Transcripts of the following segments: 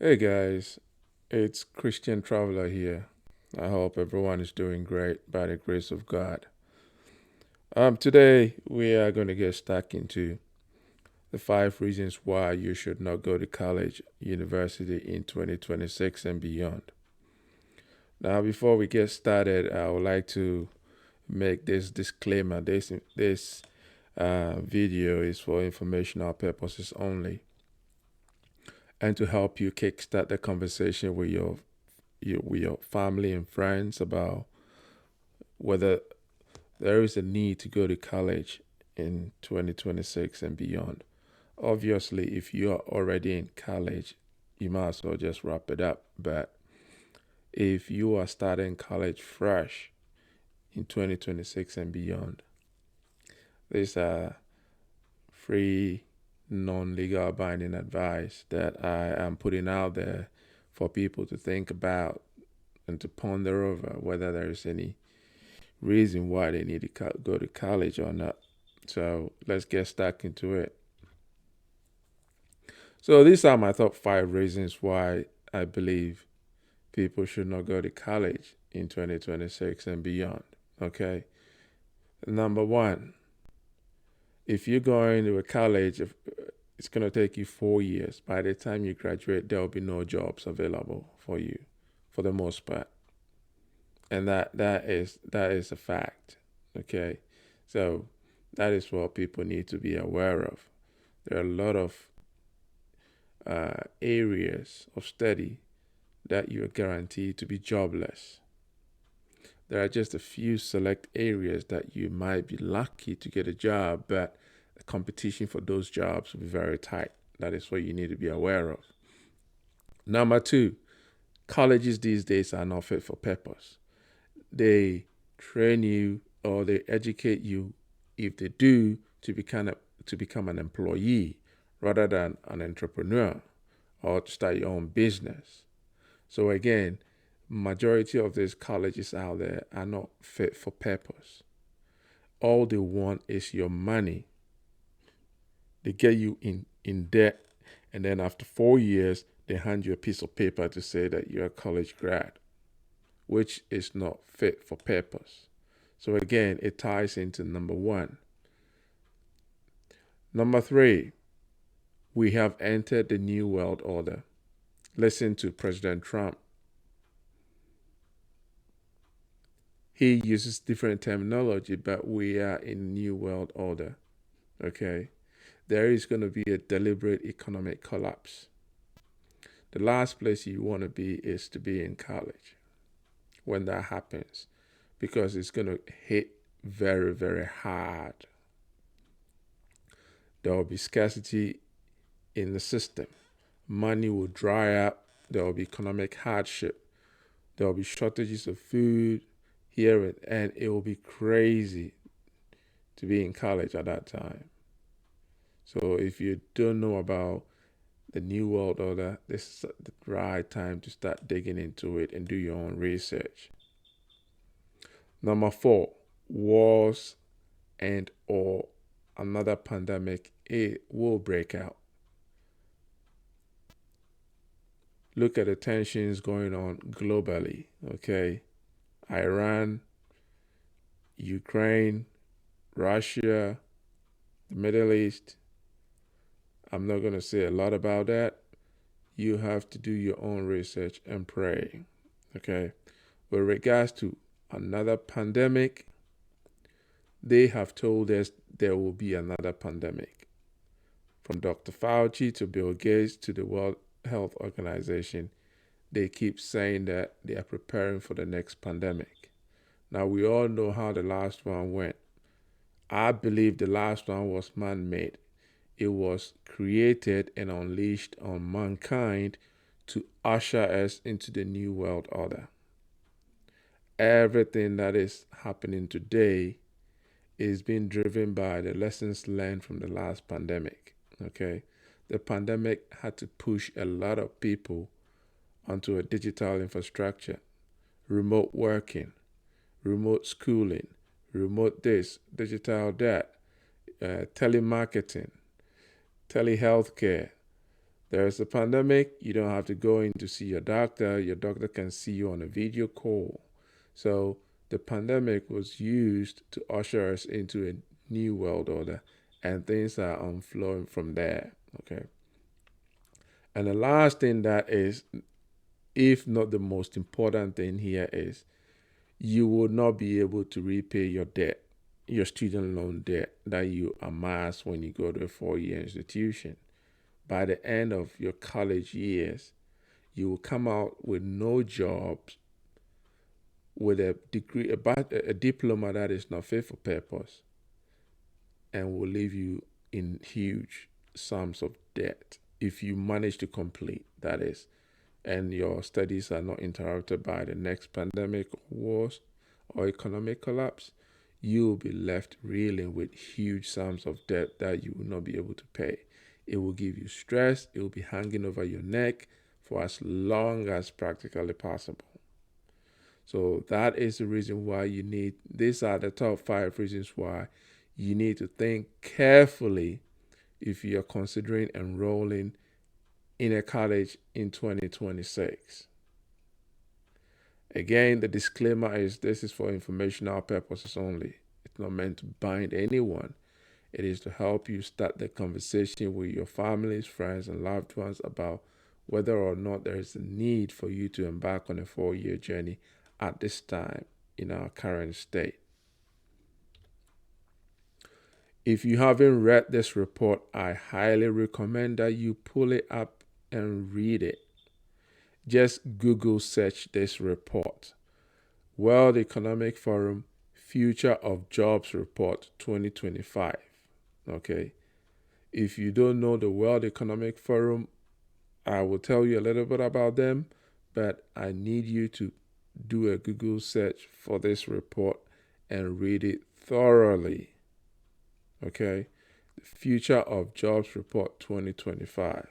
Hey guys, it's Christian Traveler here. I hope everyone is doing great by the grace of God. Today we are going to get stuck into the 5 reasons why you should not go to college, university in 2026 and beyond. Now, before we get started, I would like to make this disclaimer. This video is for informational purposes only, and to help you kickstart the conversation with your family and friends about whether there is a need to go to college in 2026 and beyond. Obviously, if you are already in college, you might as well just wrap it up. But if you are starting college fresh in 2026 and beyond, these are free, non legal binding advice that I am putting out there for people to think about and to ponder over whether there is any reason why they need to go to college or not. So let's get stuck into it. So these are my top 5 reasons why I believe people should not go to college in 2026 and beyond. Okay. Number one, if you're going to a college, it's going to take you 4 years. By the time you graduate, there will be no jobs available for you for the most part. And that is a fact. Okay. So that is what people need to be aware of. There are a lot of areas of study that you are guaranteed to be jobless. There are just a few select areas that you might be lucky to get a job, but the competition for those jobs will be very tight. That is what you need to be aware of. Number two, colleges these days are not fit for purpose. They train you or they educate you, if they do, to become an employee rather than an entrepreneur or to start your own business. So again, majority of these colleges out there are not fit for purpose. All they want is your money. They get you in debt, and then after 4 years, they hand you a piece of paper to say that you're a college grad, which is not fit for purpose. So again, it ties into number one. Number three, we have entered the new world order. Listen to President Trump. He uses different terminology, but we are in new world order. Okay. There is going to be a deliberate economic collapse. The last place you want to be is to be in college when that happens, because it's going to hit very, very hard. There will be scarcity in the system. Money will dry up. There will be economic hardship. There will be shortages of food here, and it will be crazy to be in college at that time. So if you don't know about the New World Order, this is the right time to start digging into it and do your own research. Number four, wars and or another pandemic, it will break out. Look at the tensions going on globally, okay? Iran, Ukraine, Russia, the Middle East. I'm not going to say a lot about that. You have to do your own research and pray, okay? With regards to another pandemic, they have told us there will be another pandemic. From Dr. Fauci to Bill Gates to the World Health Organization, they keep saying that they are preparing for the next pandemic. Now, we all know how the last one went. I believe the last one was man made. It was created and unleashed on mankind to usher us into the new world order. Everything that is happening today is being driven by the lessons learned from the last pandemic. Okay. The pandemic had to push a lot of people onto a digital infrastructure, remote working, remote schooling, remote this, digital that, telemarketing, telehealthcare. There's a pandemic, you don't have to go in to see your doctor. Your doctor can see you on a video call. So the pandemic was used to usher us into a new world order, and things are flowing from there. Okay. And the last thing that is, if not the most important thing here, is you will not be able to repay your debt, your student loan debt that you amass when you go to a 4-year institution. By the end of your college years, you will come out with no jobs, with a degree, a diploma that is not fit for purpose, and will leave you in huge sums of debt if you manage to complete, that is, and your studies are not interrupted by the next pandemic, wars, or economic collapse. You will be left reeling with huge sums of debt that you will not be able to pay. It will give you stress. It will be hanging over your neck for as long as practically possible. So that is the reason why you need, these are the top 5 reasons why you need to think carefully if you're considering enrolling in a college in 2026. Again, the disclaimer is this is for informational purposes only. It's not meant to bind anyone. It is to help you start the conversation with your families, friends, and loved ones about whether or not there is a need for you to embark on a 4-year journey at this time in our current state. If you haven't read this report, I highly recommend that you pull it up and read it. Just Google search this report. World Economic Forum Future of Jobs Report 2025. Okay. If you don't know the World Economic Forum, I will tell you a little bit about them, but I need you to do a Google search for this report and read it thoroughly. Okay. The Future of Jobs Report 2025.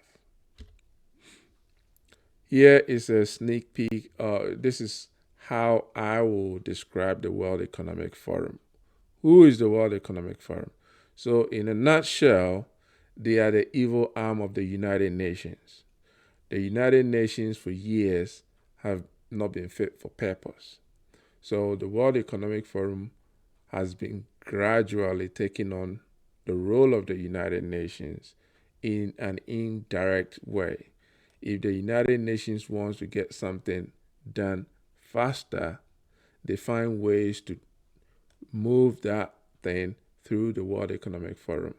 Here is a sneak peek. This is how I will describe the World Economic Forum. Who is the World Economic Forum? So, in a nutshell, they are the evil arm of the United Nations. The United Nations for years have not been fit for purpose. So, the World Economic Forum has been gradually taking on the role of the United Nations in an indirect way. If the United Nations wants to get something done faster, they find ways to move that thing through the World Economic Forum.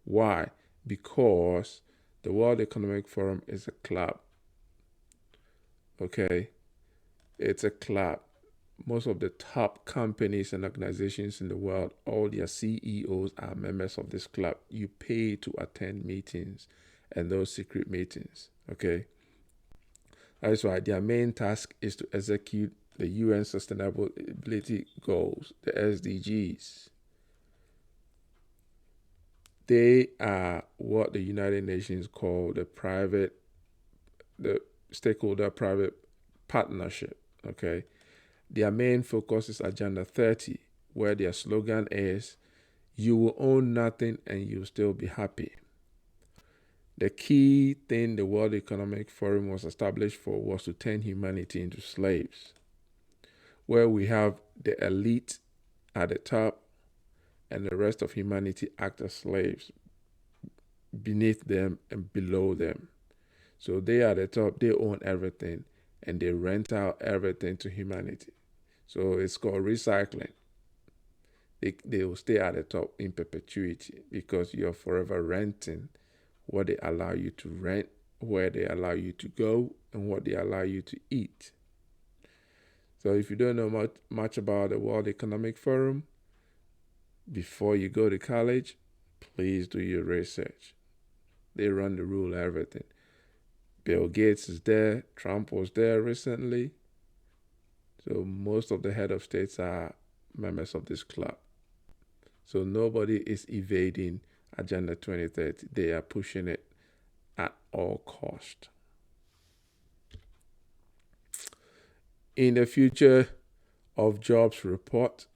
Why? Because the World Economic Forum is a club. Okay? It's a club. Most of the top companies and organizations in the world, all their CEOs are members of this club. You pay to attend meetings and those secret meetings. Okay? That's why their main task is to execute the UN Sustainability Goals, the SDGs. They are what the United Nations call the stakeholder private partnership. Okay. Their main focus is Agenda 30, where their slogan is, "You will own nothing and you'll still be happy." The key thing the World Economic Forum was established for was to turn humanity into slaves, where we have the elite at the top and the rest of humanity act as slaves beneath them and below them. So they are at the top, they own everything, and they rent out everything to humanity. So it's called recycling. They will stay at the top in perpetuity because you're forever renting what they allow you to rent, where they allow you to go, and what they allow you to eat. So if you don't know much about the World Economic Forum, before you go to college, please do your research. They run the rule everything. Bill Gates is there. Trump was there recently. So most of the head of states are members of this club. So nobody is evading Agenda 2030. They are pushing it at all cost. In the Future of Jobs report,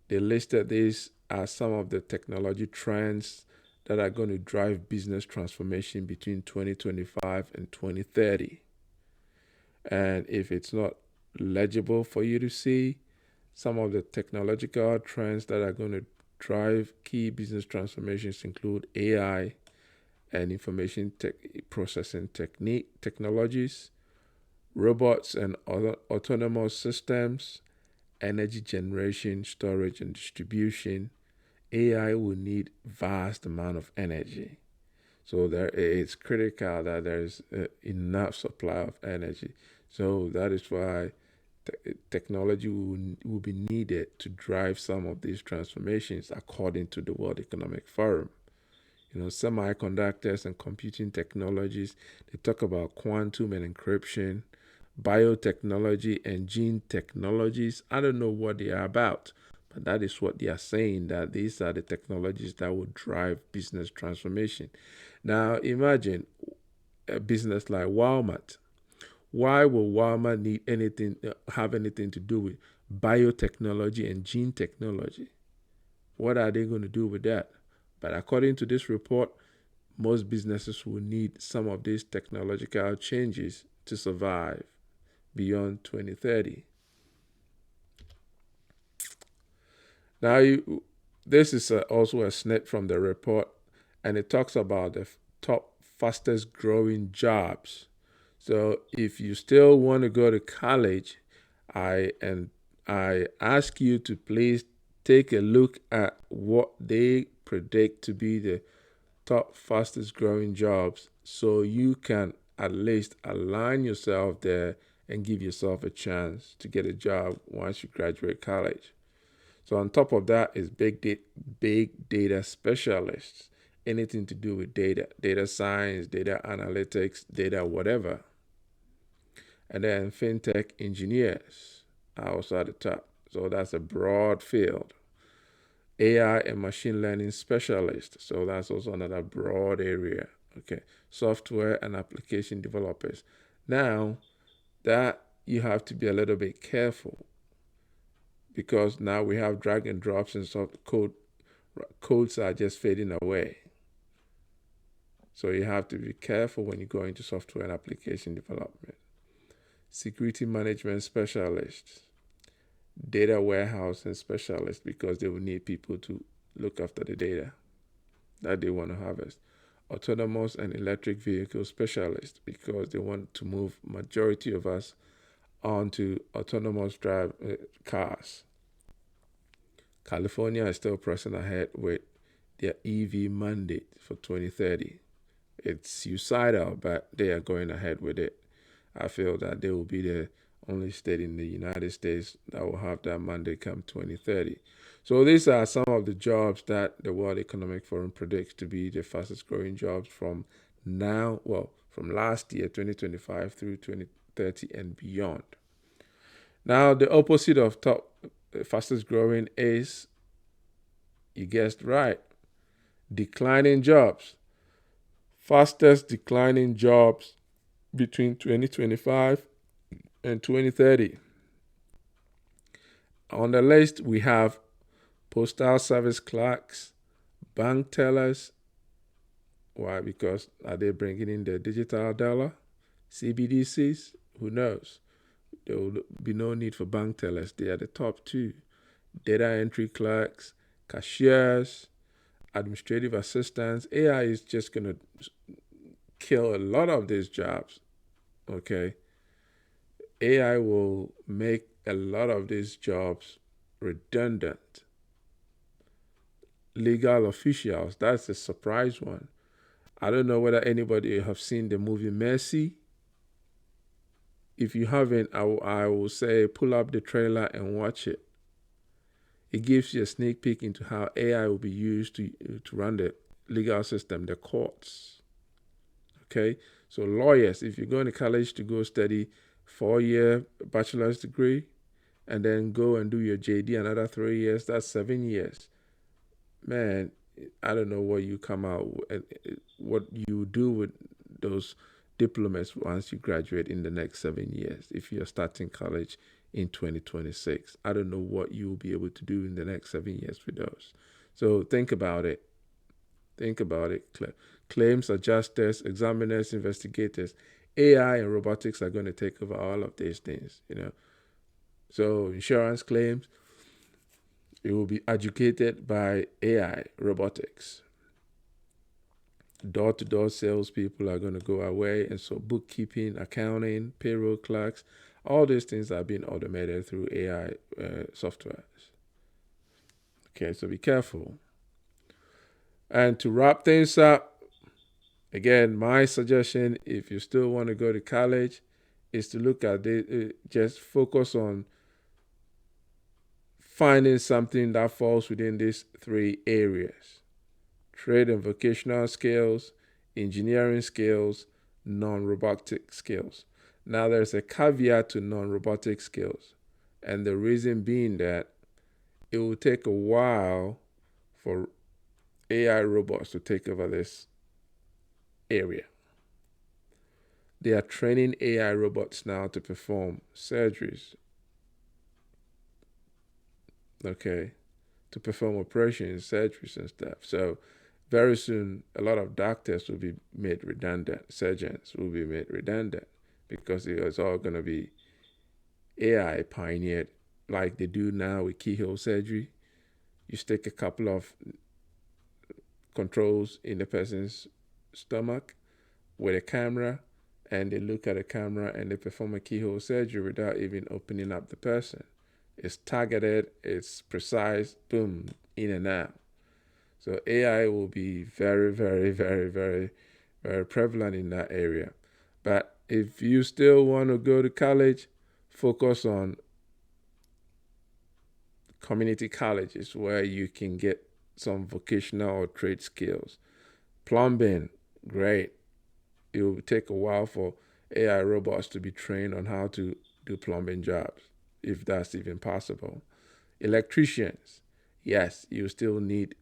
they listed these as some of the technology trends that are going to drive business transformation between 2025 and 2030. And if it's not legible for you to see, some of the technological trends that are going to drive key business transformations include AI and information processing technologies, robots and other autonomous systems, energy generation, storage, and distribution. AI will need vast amount of energy. So it's critical that there's enough supply of energy. So that is why technology will be needed to drive some of these transformations according to the World Economic Forum. Semiconductors and computing technologies, they talk about quantum and encryption, biotechnology and gene technologies. I don't know what they are about, but that is what they are saying, that these are the technologies that will drive business transformation. Now, imagine a business like Walmart. Why will Walmart have anything to do with biotechnology and gene technology? What are they going to do with that? But according to this report, most businesses will need some of these technological changes to survive beyond 2030. Now, this is also a snip from the report, and it talks about the top fastest growing jobs. So if you still want to go to college, I ask you to please take a look at what they predict to be the top fastest growing jobs, so you can at least align yourself there and give yourself a chance to get a job once you graduate college. So on top of that is big data specialists, anything to do with data science, data analytics, data whatever. And then fintech engineers are also at the top. So that's a broad field. AI and machine learning specialists. So that's also another broad area. Okay. Software and application developers. Now, that you have to be a little bit careful, because now we have drag and drops and codes are just fading away. So you have to be careful when you go into software and application development. Security management specialists, data warehousing specialists, because they will need people to look after the data that they want to harvest. Autonomous and electric vehicle specialists, because they want to move majority of us onto autonomous drive cars. California is still pressing ahead with their EV mandate for 2030. It's suicidal, but they are going ahead with it. I feel that they will be the only state in the United States that will have that mandate come 2030. So these are some of the jobs that the World Economic Forum predicts to be the fastest growing jobs from last year, 2025 through 2030 and beyond. Now, the opposite of fastest growing is, you guessed right, declining jobs. Fastest declining jobs between 2025 and 2030. On the list, we have postal service clerks, bank tellers. Why? Because are they bringing in the digital dollar? CBDCs? Who knows? There will be no need for bank tellers. They are the top two. Data entry clerks, cashiers, administrative assistants. AI is just going to kill a lot of these jobs. Okay. AI will make a lot of these jobs redundant. Legal officials, that's a surprise one. I don't know whether anybody have seen the movie Mercy. If you haven't, I will say pull up the trailer and watch it. It gives you a sneak peek into how AI will be used to run the legal system, the courts. Okay, so lawyers, if you're going to college to go study 4-year bachelor's degree and then go and do your JD another 3 years, that's 7 years. Man, I don't know what you come out, what you do with those diplomas once you graduate in the next 7 years. If you're starting college in 2026, I don't know what you will be able to do in the next 7 years with those. So think about it. Think about it. Claims adjusters, examiners, investigators. AI and robotics are going to take over all of these things, you know. So insurance claims, it will be educated by AI, robotics. Door-to-door salespeople are going to go away, and so bookkeeping, accounting, payroll clerks, all these things are being automated through AI softwares. Okay, so be careful. And to wrap things up, again, my suggestion, if you still want to go to college, is to look at it, just focus on finding something that falls within these three areas: trade and vocational skills, engineering skills, non-robotic skills. Now, there's a caveat to non-robotic skills, and the reason being that it will take a while for AI robots to take over this area. They are training AI robots now to perform surgeries, okay, to perform operations, surgeries, and stuff. So, very soon, a lot of doctors will be made redundant, surgeons will be made redundant because it's all going to be AI pioneered, like they do now with keyhole surgery. You stick a couple of controls in the person's stomach with a camera, and they look at a camera and they perform a keyhole surgery without even opening up the person. It's targeted, it's precise, boom, in and out. So AI will be very, very, very, very, very prevalent in that area. But if you still want to go to college, focus on community colleges where you can get some vocational or trade skills. Plumbing, great. It will take a while for AI robots to be trained on how to do plumbing jobs, if that's even possible. Electricians, yes, you still need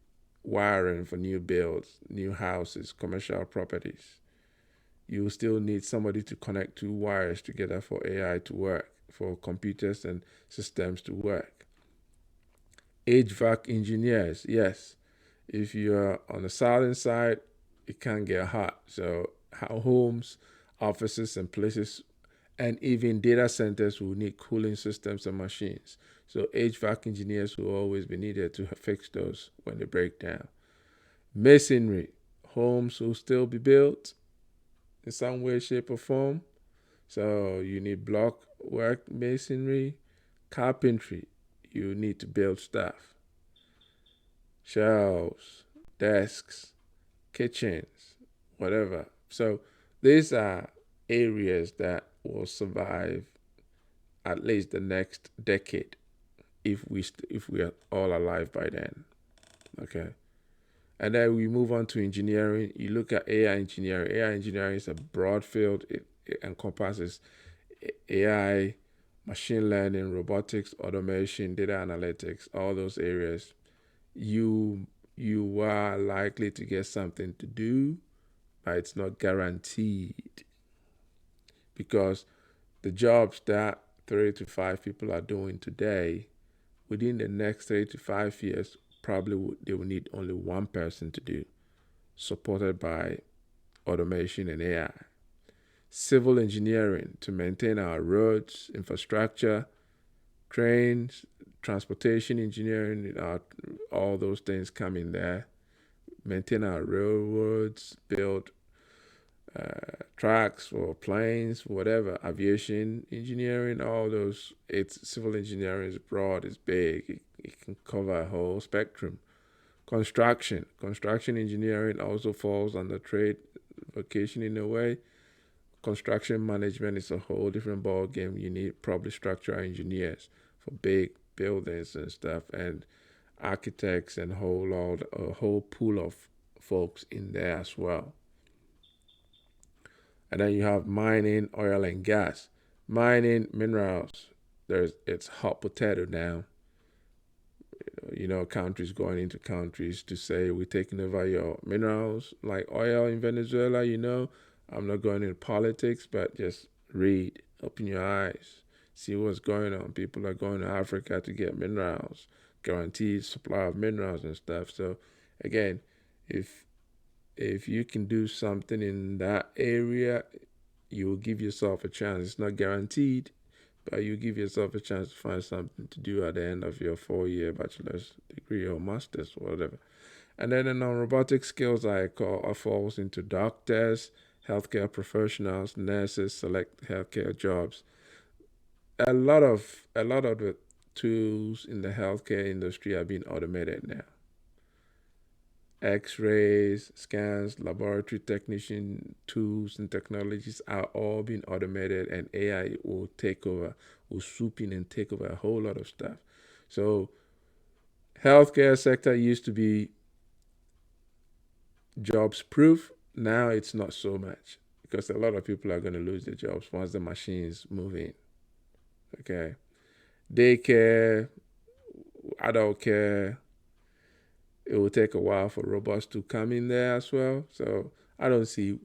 wiring for new builds, new houses, commercial properties. You still need somebody to connect two wires together for AI to work, for computers and systems to work. HVAC engineers, yes. If you're on the southern side, it can get hot. So homes, offices, and places, and even data centers will need cooling systems and machines. So HVAC engineers will always be needed to fix those when they break down. Masonry, homes will still be built in some way, shape, or form. So you need block work, masonry, carpentry. You need to build stuff. Shelves, desks, kitchens, whatever. So these are areas that will survive at least the next decade if we are all alive by then. Okay. And then we move on to engineering. You look at AI engineering. AI engineering is a broad field. It encompasses AI, machine learning, robotics, automation, data analytics, all those areas. You are likely to get something to do, but it's not guaranteed because the jobs that 3 to 5 people are doing today, within the next 3 to 5 years, probably they will need only one person to do, supported by automation and AI. Civil engineering to maintain our roads, infrastructure, trains, transportation engineering, all those things come in there. Maintain our railroads, build tracks or planes, whatever, aviation engineering, all those. It's civil engineering is broad, it's big, it can cover a whole spectrum. Construction engineering also falls under trade vocation in a way. Construction management is a whole different ball game. You need probably structural engineers for big buildings and stuff, and architects and a whole pool of folks in there as well. And then you have mining, oil and gas, mining minerals. It's hot potato now. Countries going into countries to say we're taking over your minerals, like oil in Venezuela. I'm not going into politics, but just read, open your eyes, see what's going on. People are going to Africa to get minerals, guaranteed supply of minerals and stuff. So again, if If you can do something in that area, you will give yourself a chance. It's not guaranteed, but you give yourself a chance to find something to do at the end of your 4-year bachelor's degree or master's or whatever. And then the non-robotic skills I call falls into doctors, healthcare professionals, nurses, select healthcare jobs. A lot of the tools in the healthcare industry are being automated now. X-rays, scans, laboratory technician tools and technologies are all being automated, and AI will take over, will swoop in and take over a whole lot of stuff. So healthcare sector used to be jobs proof. Now it's not so much because a lot of people are going to lose their jobs once the machines move in. Okay. Daycare, adult care, it will take a while for robots to come in there as well. So I don't see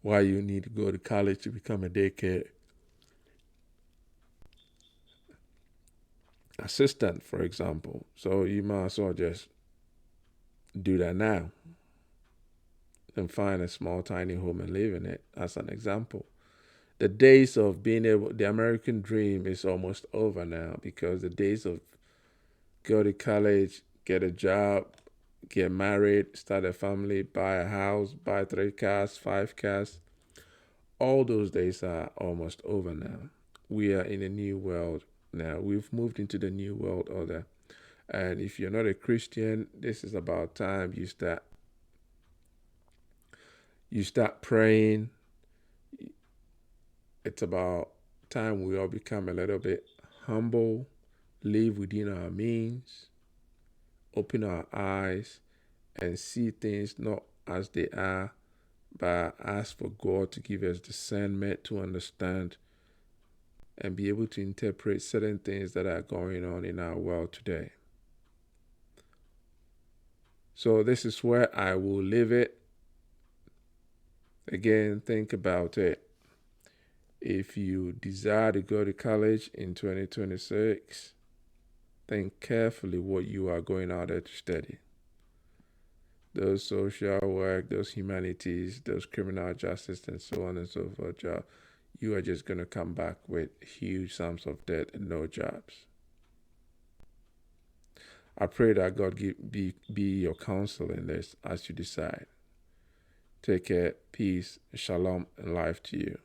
why you need to go to college to become a daycare assistant, for example. So you might as well just do that now and find a small, tiny home and live in it, as an example. The days of the American dream is almost over now, because the days of go to college, get a job, get married, start a family, buy a house, buy 3 cars, 5 cars, all those days are almost over now. We are in a new world now. We've moved into the new world order. And if you're not a Christian, this is about time you start praying. It's about time we all become a little bit humble, live within our means, open our eyes, and see things not as they are, but ask for God to give us discernment to understand and be able to interpret certain things that are going on in our world today. So this is where I will leave it. Again, think about it. If you desire to go to college in 2026, think carefully what you are going out there to study. Those social work, those humanities, those criminal justice, and so on and so forth, you are just going to come back with huge sums of debt and no jobs. I pray that God be your counsel in this as you decide. Take care, peace, shalom, and life to you.